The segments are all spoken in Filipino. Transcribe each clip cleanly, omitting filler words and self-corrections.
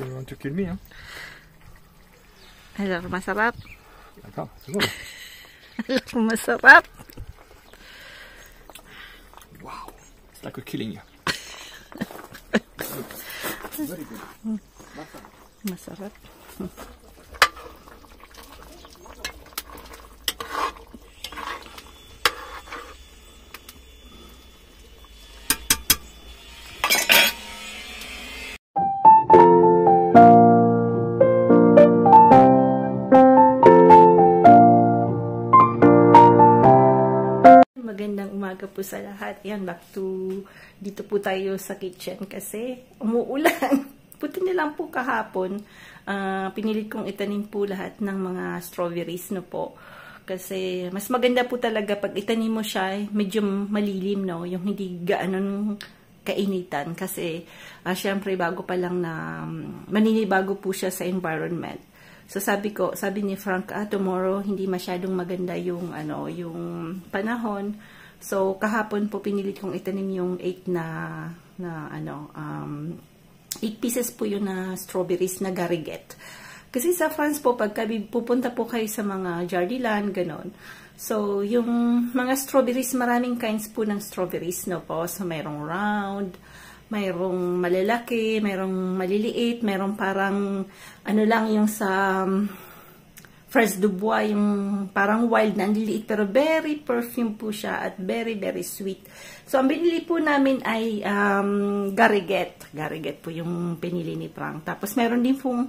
un truc culmé, hein. Alors, masarap. D'accord, c'est bon. Alors, masarap. Wow, it's like a killing. Very good. Masarap. Magandang umaga po sa lahat. Yan, back to dito po tayo sa kitchen kasi umuulan. Puti na lang po kahapon. Pinilit kong itanim po lahat ng mga strawberries no po. Kasi mas maganda po talaga pag itanim mo siya, medyo malilim, no? Yung hindi gaanon kainitan. Kasi syempre bago pa lang na maninibago po siya sa environment. So sabi ni Frank, tomorrow hindi masyadong maganda yung yung panahon. So kahapon po pinilit kong itanim yung 8 pieces po yun na strawberries na gariguette. Kasi sa France po pagka pupunta po kayo sa mga jardiland ganon. So yung mga strawberries, maraming kinds po ng strawberries no po. So mayroong round, mayroong malalaki, mayroong maliliit, mayroong parang lang yung sa Fresh du Bois, yung parang wild na liliit pero very perfume po siya at very very sweet. So ang binili po namin ay gariguette. Gariguette po yung pinili ni Frank. Tapos meron din pong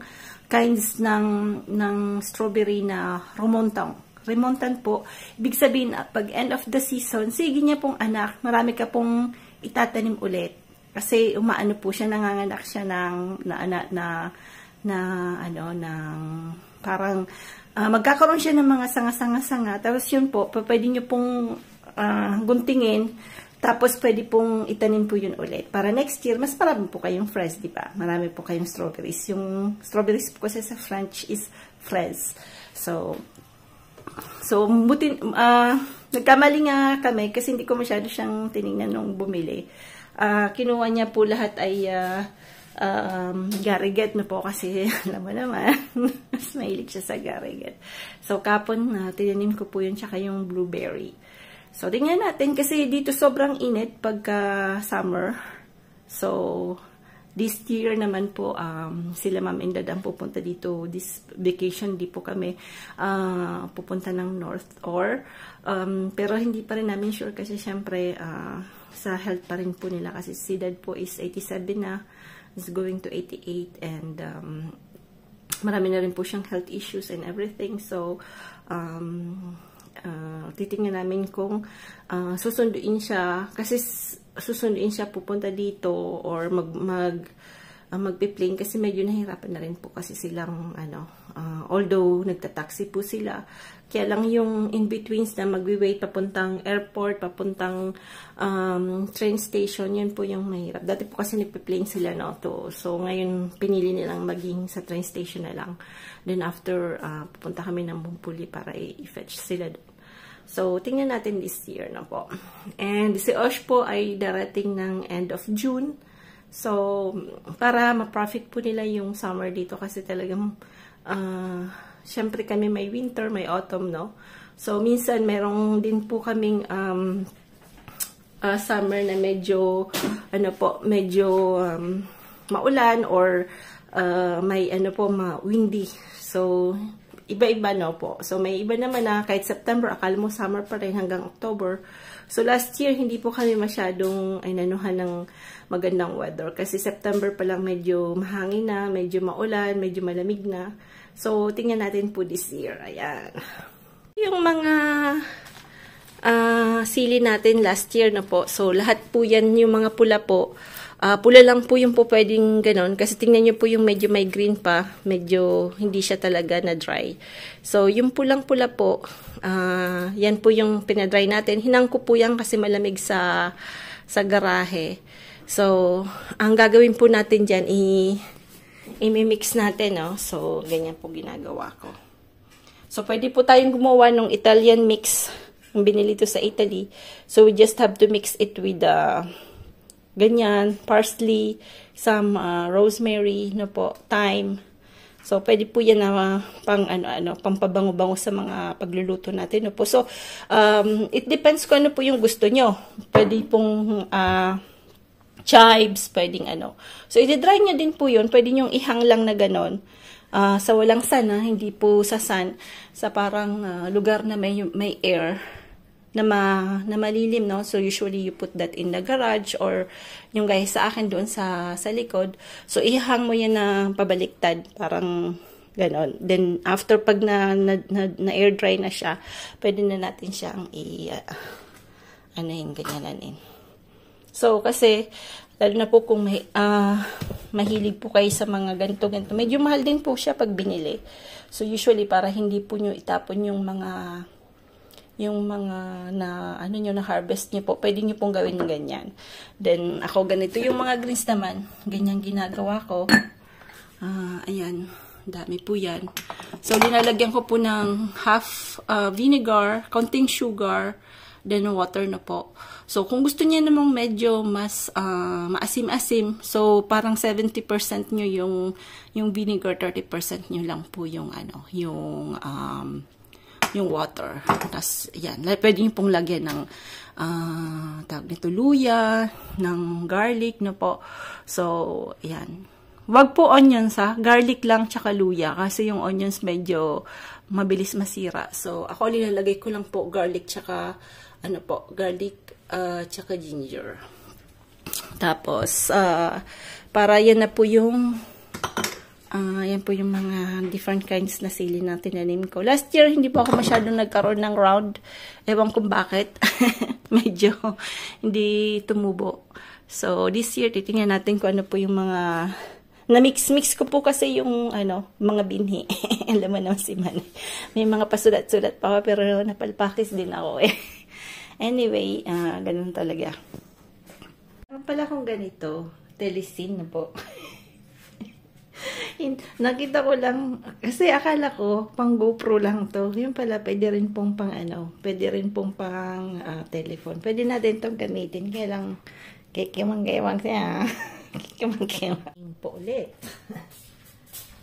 kinds ng strawberry na remontan po. Ibig sabihin pag end of the season, sige niya pong anak, marami ka pong itatanim ulit. Kasi umaano po siya, nanganganak siya ng parang magkakaroon siya ng mga sanga-sanga-sanga. Tapos yun po, pwede nyo pong guntingin. Tapos pwede pong itanim po yun ulit. Para next year, mas marami po kayong fresh, di ba? Marami po kayong strawberries. Yung strawberries po kasi sa French is fraise. So nagkamali nga kami kasi hindi ko masyado siyang tinignan nung bumili. Kinuha niya po lahat ay gariguette na po kasi alam mo naman, mas mahilig siya sa gariguette. So kapon tinanim ko po yun tsaka yung blueberry. So tingnan natin kasi dito sobrang init pagka summer. So this year naman po sila Ma'am and Dad ang pupunta dito this vacation, di po kami pupunta ng north or pero hindi pa rin namin sure kasi syempre sa health pa rin po nila kasi si Dad po is 87 na, is going to 88 and marami na rin po siyang health issues and everything. So titingnan namin kung susunduin siya kasi susunduin siya pupunta dito or magpi-plane kasi medyo nahirapan na rin po kasi silang although nagta-taxi po sila, kaya lang yung in-betweens na magwi-wait papuntang airport, papuntang train station, yun po yung mahirap. Dati po kasi nagpi-plane sila so ngayon pinili nilang maging sa train station na lang. Then after pupunta kami ng Bumpuli para i-fetch sila doon. So, tingnan natin this year na po. And si Osh po ay darating ng end of June. So, para ma-profit po nila yung summer dito kasi talagang, syempre kami may winter, may autumn, no? So, minsan merong din po kaming summer na medyo, maulan or may windy. So, iba-iba po. So, may iba naman na kahit September, akala mo summer pa rin hanggang October. So, last year, hindi po kami masyadong nanuhan ng magandang weather. Kasi September pa lang medyo mahangin na, medyo maulan, medyo malamig na. So, tingnan natin po this year. Ayan. Yung mga sili natin last year na po. So, lahat po yan, yung mga pula po. Pula lang po yung po pwedeng ganon. Kasi tingnan nyo po yung medyo may green pa. Medyo hindi siya talaga na dry. So, yung pulang-pula po, yan po yung pinadry natin. Hinang ko po yan kasi malamig sa garahe. So, ang gagawin po natin dyan, i-mix natin, no? So, ganyan po ginagawa ko. So, pwede po tayong gumawa ng Italian mix. Yung binili to sa Italy. So, we just have to mix it with ganyan, parsley, some rosemary, no po, thyme. So, pwede po yan na pang pabango-bango sa mga pagluluto natin, no po. So, it depends kung ano po yung gusto nyo. Pwede pong chives, pwedeng ano. So, i-dry nyo din po yun. Pwede nyo ihang lang na ganon. Sa walang sun, hindi po sa sun. Sa parang lugar na may air na malilim, no? So, usually you put that in the garage or yung guys sa akin doon sa likod. So, ihang mo yan na pabaliktad. Parang ganon. Then, after pag na air dry na siya, pwede na natin siyang ganyanin. So, kasi, lalo na po kung mahilig po kayo sa mga ganito. Medyo mahal din po siya pag binili. So, usually, para hindi po nyo itapon yung mga na harvest niyo po, pwede niyo pong gawin ganyan. Then, ako ganito yung mga greens naman. Ganyan ginagawa ko. Ayan. Dami po yan. So, linalagyan ko po ng half vinegar, konting sugar, then water na po. So, kung gusto niya namang medyo mas maasim-asim, so parang 70% nyo yung vinegar, 30% nyo lang po yung yung water. Tapos, yan. Pwede nyo pong lagyan ng tawag nito, luya, ng garlic, no po. So, yan. Wag po onions, garlic lang, tsaka luya. Kasi yung onions medyo mabilis masira. So, ako nilalagay ko lang po garlic, tsaka, garlic, tsaka ginger. Tapos, para yan na po yung yan po yung mga different kinds na sili na tinanim ko. Last year, hindi po ako masyadong nagkaroon ng round. Ewan kung bakit. Medyo hindi tumubo. So, this year, titingnan natin kung ano po yung mga na-mix ko po kasi yung mga binhi. Alam mo naman si Manny. May mga pasulat-sulat pa ako, pero napalpakis din ako eh. Anyway, ganun talaga. Ano pala kung ganito? Telesin na po. Nakita ko lang, kasi akala ko, pang GoPro lang to. Yung pala, pwede rin pong pwede rin pong pang telephone. Pwede natin itong gamitin. Kaya lang, kikimang-kimang siya. Kikimang-kimang po ulit.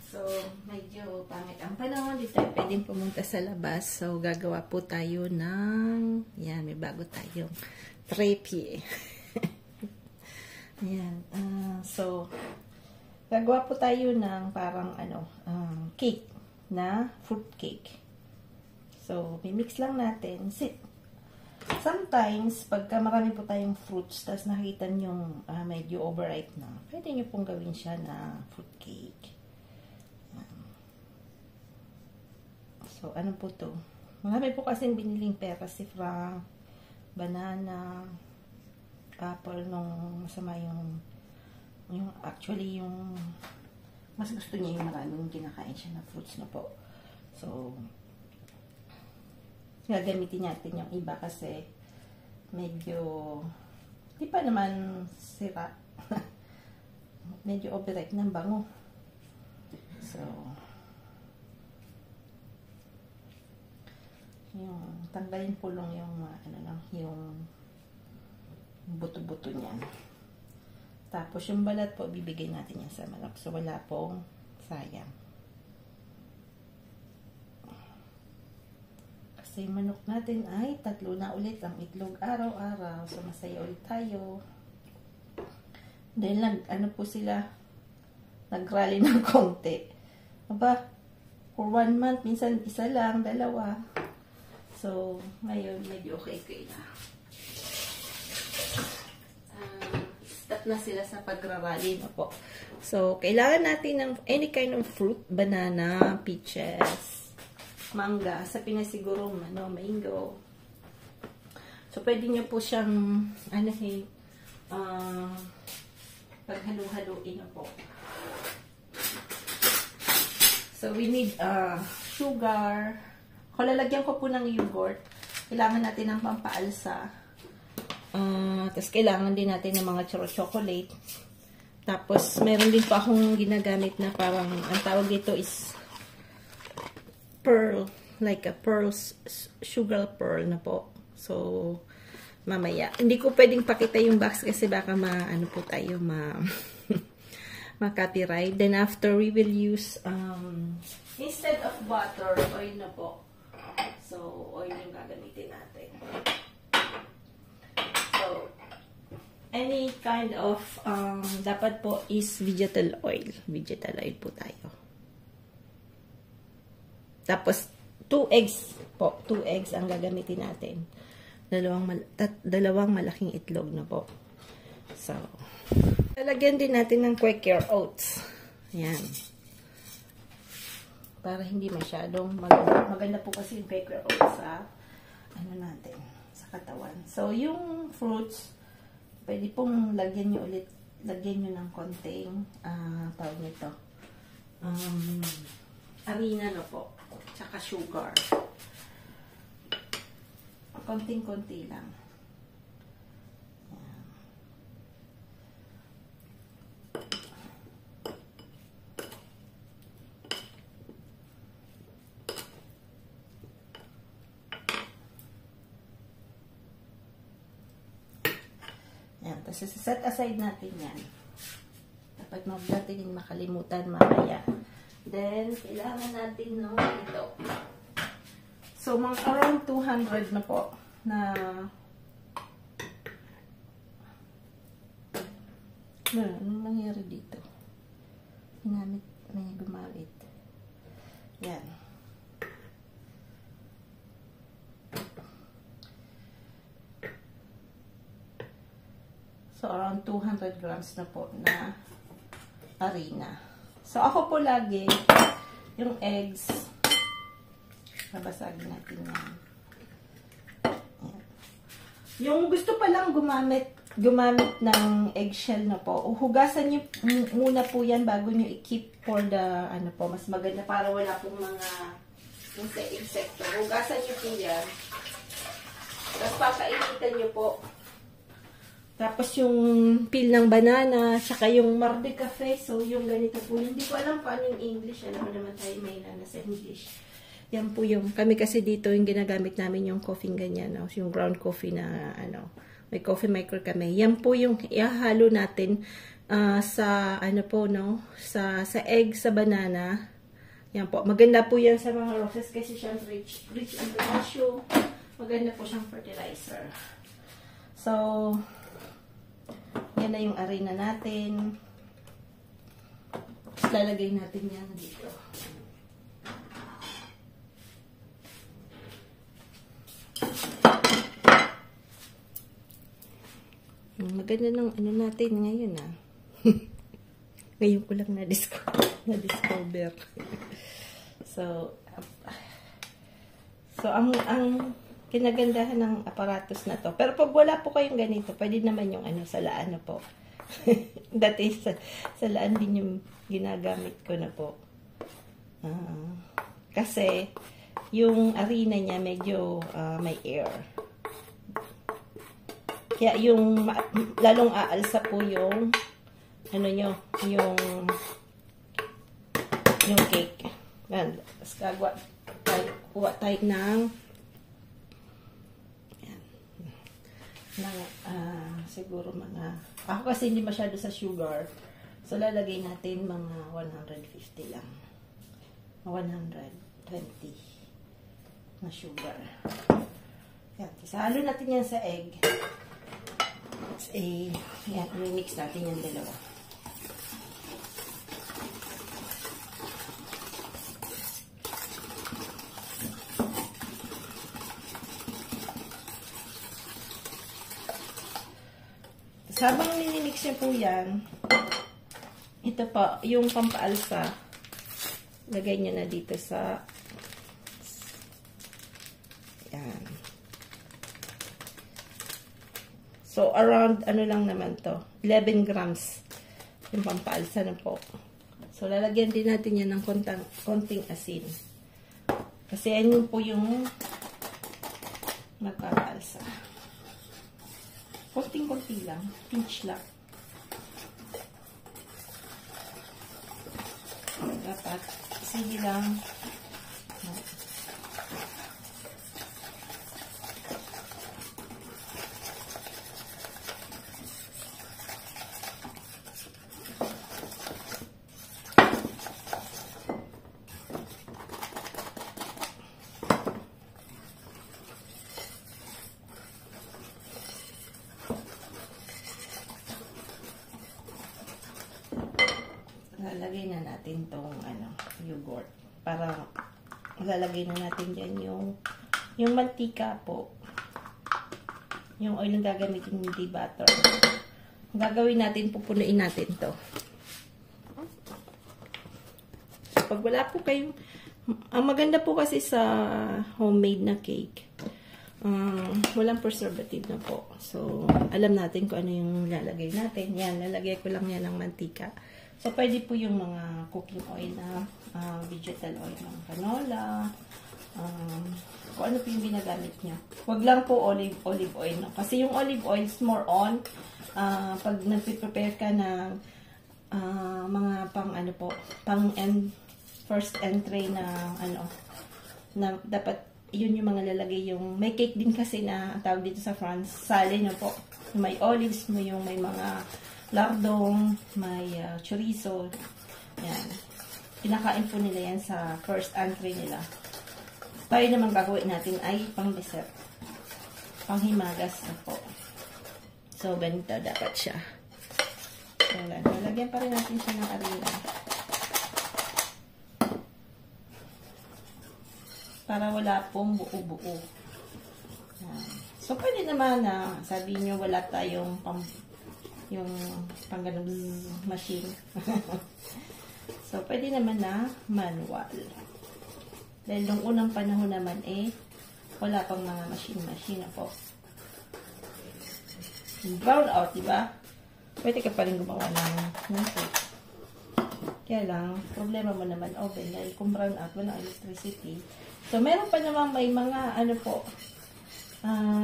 So, medyo pangit ang panahon. Dito tayo pwedeng pumunta sa labas. So, gagawa po tayo ng, yan, may bago tayong trepi. Ayan. So, gagawa po tayo ng parang cake na fruit cake. So, mimix lang natin. Sometimes, pagka marami po tayong fruits, tapos nakita nyo medyo overripe na, pwede nyo pong gawin siya na fruit cake. So, ano po to? Marami po kasing biniling pera, si Frank, banana, apple, nung masama yung actually yung mas gusto niya yung maraming kinakain siya na fruits na po. So, gagamitin natin yung iba kasi medyo di pa naman sira. Medyo overripe ng bango. So, yung tanggalin po lang yung yung buto-buto niyan. Tapos, yung balat po, bibigay natin yan sa manok. So, wala pong sayang. Kasi yung manok natin ay 3 na ulit ang itlog araw-araw. So, masaya ulit tayo. Dahil po sila, nag-rally ng konti. Aba, for 1 month, minsan isa lang, 2. So, ngayon, medyo okay na. Stop na sila sa pagrarally na po. So, kailangan natin ng any kind of fruit, banana, peaches, mangga, sa Pinas siguro, mango. So, pwede nyo po siyang, paghalo-haloin na po. So, we need sugar. Kung lalagyan ko po ng yogurt, kailangan natin ng pampaalsa. Tapos, kailangan din natin ng mga chocolate. Tapos, meron din po akong ginagamit na parang, ang tawag dito is pearl. Like a pearl, sugar pearl na po. So, mamaya. Hindi ko pwedeng pakita yung box kasi baka ano po tayo, ma-copyright. Then after, we will use, instead of butter, oil na po. So, oil yung gagamitin natin. So, any kind of, dapat po is vegetal oil. Vegetal oil po tayo. Tapos, 2 eggs po. 2 eggs ang gagamitin natin. Dalawang malaking itlog na po. So, lalagyan din natin ng Quaker oats. Ayan. Para hindi masyadong maganda po kasi yung Quaker oats sa ano natin, sa katawan. So, yung fruits, pwede pong lagyan nyo ng konting tawag nito, harina na po, tsaka sugar. Konting-konti lang. Yan. Tapos, set aside natin yan. Dapat natin makalimutan mamaya. Then, kailangan natin ng ito. So, mga around 200 na po na anong nangyari dito? May gumamit. Yan. So, around 200 grams na po na harina. So, ako po lagi yung eggs, nabasagin natin yan. Ayan. Yung gusto pa lang gumamit ng eggshell na po, hugasan nyo muna po yan bago nyo i-keep for the, ano po, mas maganda para wala pong mga insekto. Hugasan nyo po yan. Tapos papainitan nyo po. Tapos yung peel ng banana, tsaka yung marde cafe, so yung ganito po. Hindi ko alam paano yung English. Alam mo naman tayo may sa English. Yan po yung, kami kasi dito yung ginagamit namin yung coffee ganyan, no? Yung ground coffee na, ano, may coffee maker kami. Yan po yung ihahalo natin sa, ano po, no? Sa egg, sa banana. Yan po. Maganda po yan sa mga roses kasi siyang rich in potassium. Maganda po siyang fertilizer. So, yan na yung harina natin. Lalagay natin yan dito. Maganda ng ano natin ngayon Ngayon ko lang na-discover. So ang kinagandahan ng aparatos na to. Pero pag wala po kayong ganito, pwede naman yung ano, salaan na po. Dati salaan din yung ginagamit ko na po. Kasi yung harina niya medyo may air. Kaya yung lalong aalsa po yung ano nyo, yung cake. Yan. Tapos kuha tayo ng siguro mga, ako kasi hindi masyado sa sugar, so lalagay natin mga 150 lang, 120 na sugar. Yan, isahalo natin yan sa egg. Yan, i-mix natin yung dalawa. Habang minimix niya po yan, ito pa, yung pampaalsa, lagay niyo na dito sa, yan. So, around, ano lang naman to, 11 grams, yung pampaalsa na po. So, lalagyan din natin yan ng konting asin. Kasi yan po yung magpapaalsa. Konting-konti lang. Pinch lang. Dapat. Sige lang. ilalagay na natin tong yogurt. Para lalagay na natin dyan yung mantika po. Yung oil na gagamitin, hindi butter. Gagawin natin, pupunuin natin to. Pag wala po kayong, ang maganda po kasi sa homemade na cake, walang preservative na po. So, alam natin kung ano yung lalagay natin. Yan, lalagay ko lang yan ng mantika. So, pwede po yung mga cooking oil na vegetal oil ng canola, kung ano po yung ginagamit niya. Huwag lang po olive oil. No? Kasi yung olive oil is more on pag nagpe-prepare ka ng mga first entry na na dapat yun yung mga lalagay yung may cake din kasi na tawag dito sa France, sale na po. May olives, may mga lardong, may chorizo. Yan. Pinakain po nila yan sa first entry nila. Tayo naman gagawin natin ay pang dessert. Panghimagas na po. So, ganito dapat siya. So, lalagyan pa rin natin siya ng arena. Para wala pong buo-buo. So, pwede naman na sabi nyo wala tayong yung pangganong machine. So, pwede naman na manual. Dahil nung unang panahon naman wala pang mga machine na po. Brown out, diba? Pwede ka pa rin gumawa ng cake. Kaya lang, problema mo naman oven. Dahil kung brown out, walang electricity. So, meron pa naman may mga,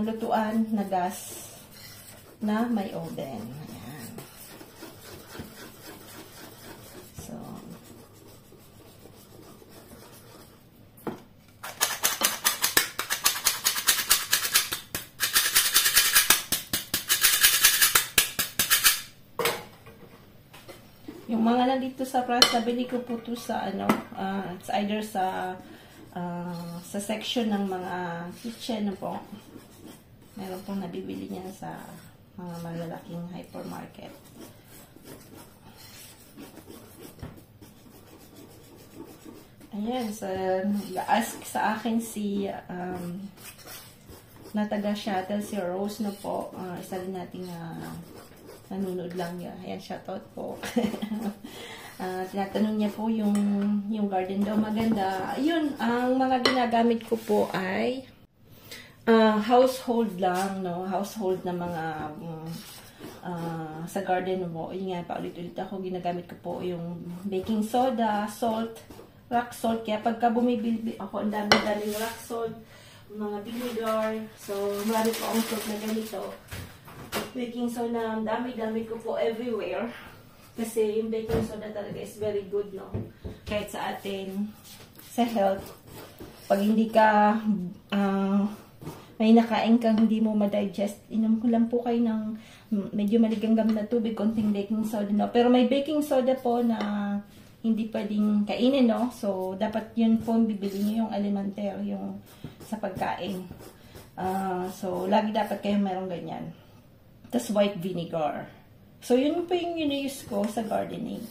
lutuan na gas na may oven. Ayan. So, yung mga nandito sa France, nabili ko po ito sa, it's either sa section ng mga kitchen na po. Meron pong nabibili niya sa mga malalaking hypermarket. Ayan, nag-ask sa akin si na taga-shuttle, si Rose na po. Isa rin nating nanonood lang niya. Ayan, shoutout po. Tinatanong niya po yung garden daw maganda. Ayun, ang mga ginagamit ko po ay household lang, no? Household na mga sa garden mo. Yun nga, paulit-ulit ako, ginagamit ko po yung baking soda, salt, rock salt. Kaya pagka bumibili ako, ang dami-daming rock salt, mga vinegar. So, marami po akong salt na ganito. Baking soda, ang dami-dami ko po everywhere. Kasi yung baking soda talaga is very good, no? Kahit sa atin, sa health. Pag hindi ka, may nakain kang hindi mo ma-digest, inom ko lang po kayo ng medyo maligamgam na tubig, konting baking soda, no? Pero may baking soda po na hindi pwedeng kainin, no? So, dapat yun po bibili nyo yung alimenter, yung sa pagkain. So, lagi dapat kayo mayroong ganyan. Tapos white vinegar. So, yun po yung use ko sa gardening.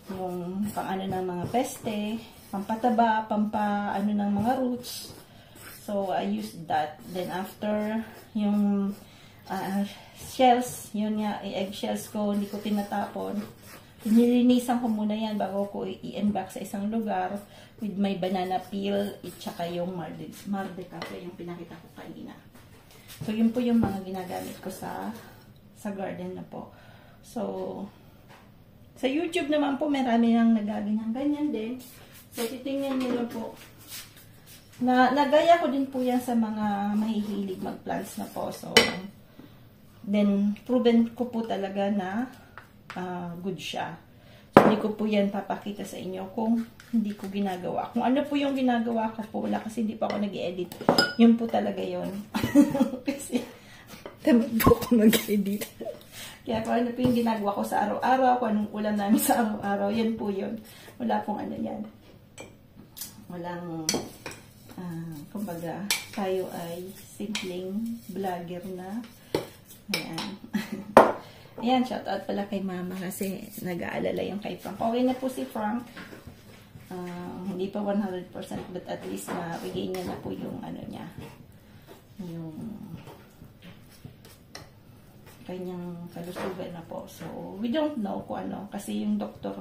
Yung pang-ano ng mga peste, pampataba, pampaano ng mga roots. So, I used that. Then, after, yung shells, yun nga, egg shells ko, hindi ko tinatapon. Nilinisan ko muna yan bago ko i-enback sa isang lugar with my banana peel at saka yung marde cafe, yung pinakita ko kanina. So, yun po yung mga ginagamit ko sa garden na po. So, sa YouTube naman po, marami nang nagaganyan din. So, titingnan nyo lang po. Nagaya ko din po yan sa mga mahihilig mag-plants na po. So, then, proven ko po talaga na good siya. So, hindi ko po yan papakita sa inyo kung hindi ko ginagawa. Kung ano po yung ginagawa ko po, wala kasi hindi pa ako nag-edit. Yun po talaga yun. Kasi, tamad po ako mag-edit. Kaya kung ano po yung ginagawa ko sa araw-araw, kung anong ulam namin sa araw-araw, yan po yun. Wala pong ano yan. Walang, kumbaga, tayo ay simpleng vlogger na. Ayan. Ayan, shout out pala kay mama kasi nag-aalala yung kay Frank. Okay na po si Frank. Hindi pa 100% but at least na-regain niya na po yung ano niya. Yung kanyang kalusugan na po. So, we don't know kung ano. Kasi yung doktor,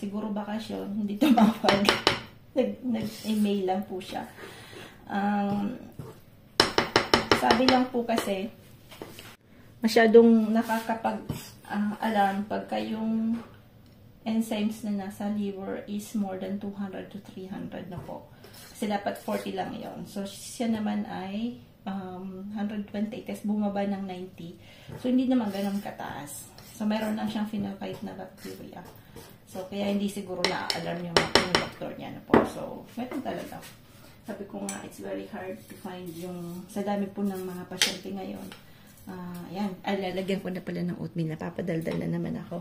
siguro bakasyon, hindi tumawag. Nag-email lang po siya. Sabi lang po kasi, masyadong nakakapag-alarm pagka yung enzymes na nasa liver is more than 200 to 300 na po. Kasi dapat 40 lang yon. So, siya naman ay 120, kasi bumaba ng 90. So, hindi naman ganun kataas. So, meron lang siyang phenylkite na bacteria. So, kaya hindi siguro na-alarm yung doktor niya na po. So, meron talaga. Sabi ko nga, it's very hard to find yung, sa dami po ng mga pasyente ngayon. Ayan, lalagyan ko na pala ng oatmeal. Napapadaldal na naman ako.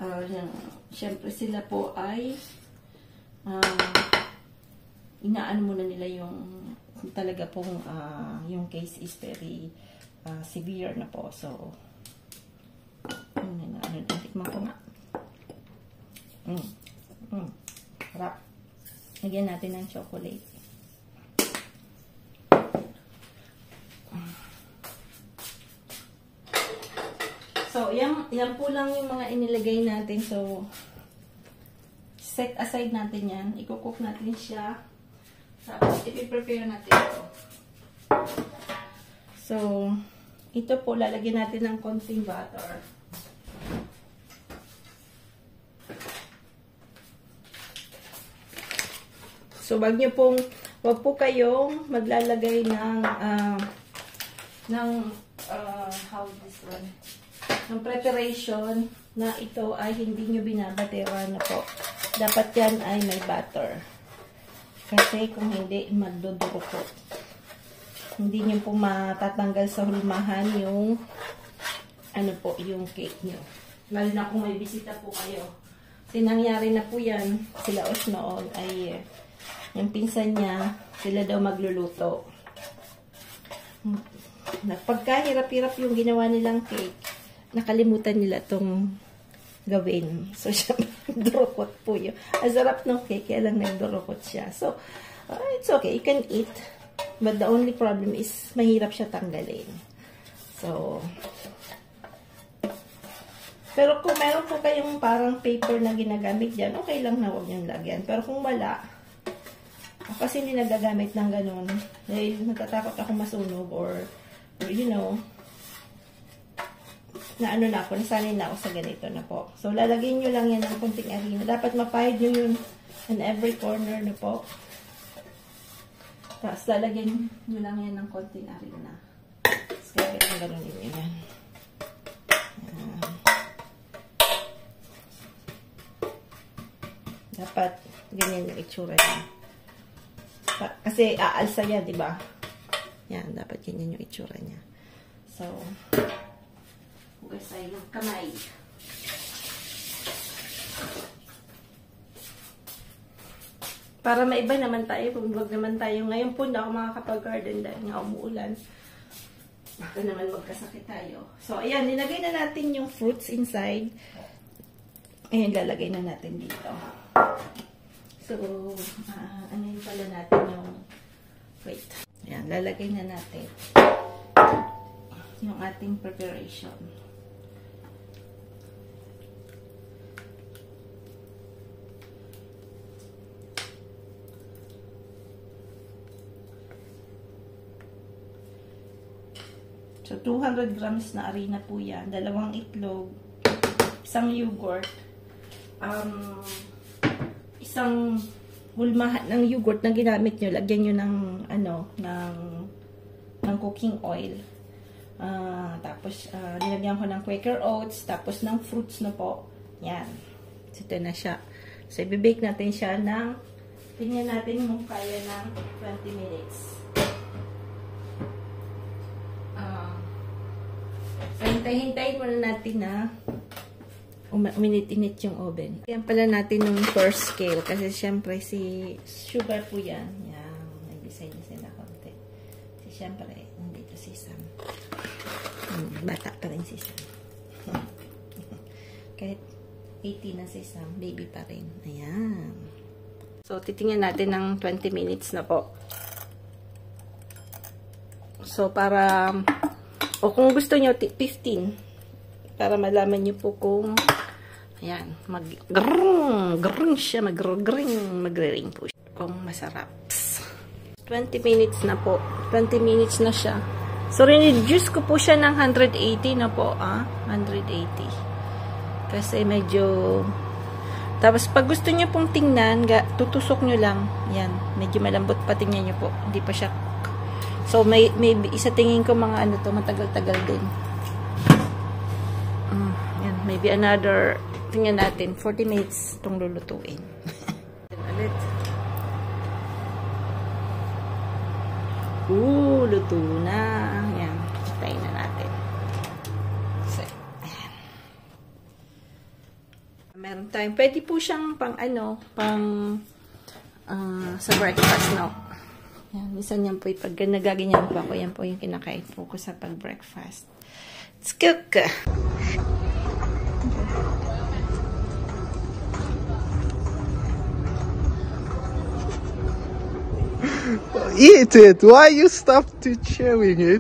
Ayan. Siyempre sila po ay inaano muna nila yung talaga pong yung case is very severe na po. So, tikman ko nga. Harap. Lagyan natin ng chocolate. So, yan po lang yung mga inilagay natin. So, set aside natin yan. I-cook natin siya. Tapos, i-prepare natin ito. So, ito po, lalagyan natin ng konting butter. So, wag po kayong maglalagay ng ng preparation na ito ay hindi nyo binabatera na po. Dapat yan ay may butter. Kasi kung hindi, magduduro po. Hindi nyo po matatanggal sa hulmahan yung yung cake nyo. Lalo na kung may bisita po kayo. Kasi nangyari na po yan, sila Osnoon ay yung pinsan niya, sila daw magluluto. Pagkahirap-hirap yung ginawa nilang cake, nakalimutan nila tong gawin. So, siya nagdurukot po yun. Ang sarap ng cake, kaya lang nagdurukot siya. So, it's okay. You can eat. But the only problem is, mahirap siya tanggalin. So, pero kung meron po kayong parang paper na ginagamit dyan, okay lang na huwag niyong lagyan. Pero kung wala, kasi hindi nagagamit ng ganun. Dahil natatakot ako masunog or you know, na ano na ako, nasanay na ako sa ganito na po. So, lalagyan nyo lang yan ng konting harina. Dapat mapahid nyo yun in every corner na po. Tapos, lalagyan nyo lang yan ng konting harina. Tapos, kaya ang ganun nyo yan. Dapat, ganyan yung itsura niya. Kasi aalsa yan, di ba? Yan, dapat ganyan yung itsura niya. So, hugas tayo ng kamay. Para maiba naman tayo, kung huwag naman tayo. Ngayon po, hindi ako makakapag-garden dahil nga umuulan. Baka naman magkasakit tayo. So, ayan, nilagay na natin yung fruits inside. Ayan, lalagay na natin dito. So, ano yun pala natin yung, wait. Ayan, lalagay na natin yung ating preparation. So, 200 grams na harina po yan. 2 itlog, isang yogurt, isang hulmahan ng yogurt na ginamit nyo, lagyan nyo ng cooking oil. Tapos, nilagyan ko ng Quaker Oats, tapos ng fruits na po. Yan. So, ito na siya. So, ibibake natin siya ng, tingnan natin kung kaya ng 20 minutes. Hintayin muna natin na uminit-init yung oven. Yan pala natin yung first scale. Kasi syempre si sugar po yan. Yan. Nag-design na konti. Si syempre, nandito si Sam. Bata pa rin si Sam. Kahit 80 na si Sam, baby pa rin. Ayan. So, titingnan natin ng 20 minutes na po. So, para, o kung gusto nyo, 15. Para malaman nyo po kung, ayan, mag-grrrring siya, mag-grrring po siya. Kung masarap. 20 minutes na po. 20 minutes na siya. So, reduce ko po siya ng 180 na po, 180. Kasi medyo, tapos pag gusto niyo pong tingnan, tutusok nyo lang. Yan, medyo malambot pa, tingnan nyo po. Hindi pa siya. So, may isa tingin ko mga ano to, matagal-tagal din. Yan, maybe another, tingnan natin, 40 minutes itong lulutuin. Ulit. Luto na. Yan, tayin na natin. So, ayan. Meron tayong, pwede po siyang pang ano, pang sa breakfast, no? Yan, minsan yan po, pag nagaganyan po ako, yan po yung kinakain po ko sa pag-breakfast. Let's cook! Eat it! Why you stop to chewing it?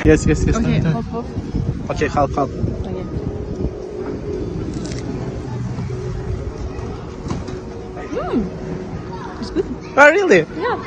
Yes. Okay, hop. Okay, half. Okay. It's good. Oh, really? Yeah.